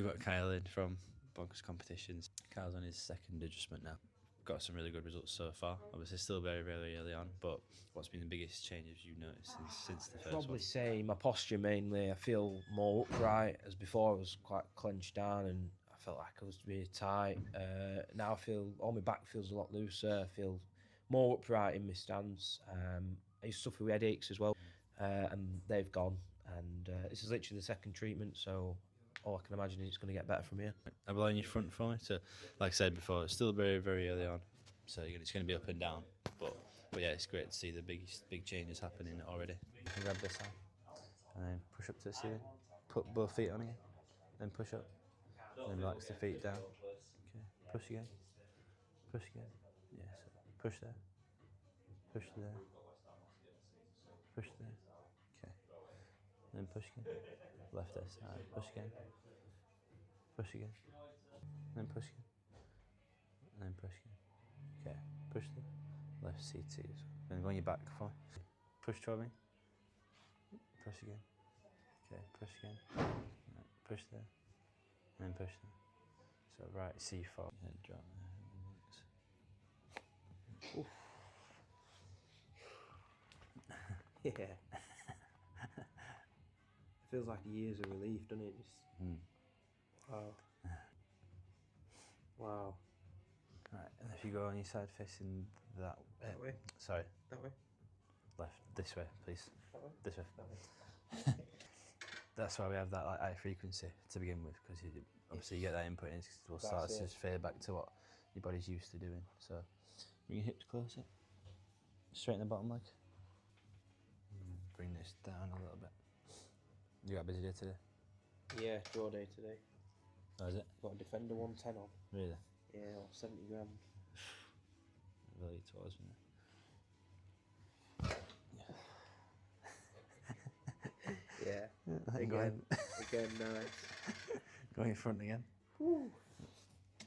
we've got Cyle in from Bonkers Competitions. Kyle's on his second adjustment now. Got some really good results so far. Obviously still very, very early on, but what's been the biggest changes you've noticed since the first Probably one? say my posture mainly. I feel more upright, as before I was quite clenched down and I felt like I was really tight. Now I feel all my back feels a lot looser. I feel more upright in my stance. I used to suffer with headaches as well, and they've gone. And this is literally the second treatment, so all I can imagine is it's going to get better from here. Have a line in your front for me. So, like I said before, it's still very, very early on, so it's going to be up and down. But yeah, it's great to see the big changes happening already. You can grab this arm and then push up to the ceiling. Put both feet on again, then push up. And then relax the feet down. Okay, push again. Push again. Yeah, so push there. Push there. Push there. Okay. Then push again. Left side. Push again. Push again. Then push again. And then push again. Okay. Push there. Left CT. Then go on your back for me. Push toward me. Push again. Okay. Push again. Right. Push there. And then push there. So right C4. Head drop there. Oof. Yeah. It feels like years of relief, doesn't it? Just... Wow. Wow. Right, and if you go on your side facing that way? Sorry. That way? Left. This way, please. That way? This way. That way. That's why we have that like high frequency to begin with, because obviously you get that input and it will start to just fade back to what your body's used to doing. So bring your hips closer. Straighten the bottom leg. Bring this down a little bit. You got a busy day today? Yeah, draw day today. Oh, is it? Got a Defender 110 on. Really? Yeah, or 70 gram. Really towards me. Yeah. Again, Again, nice. Go in front again. Woo.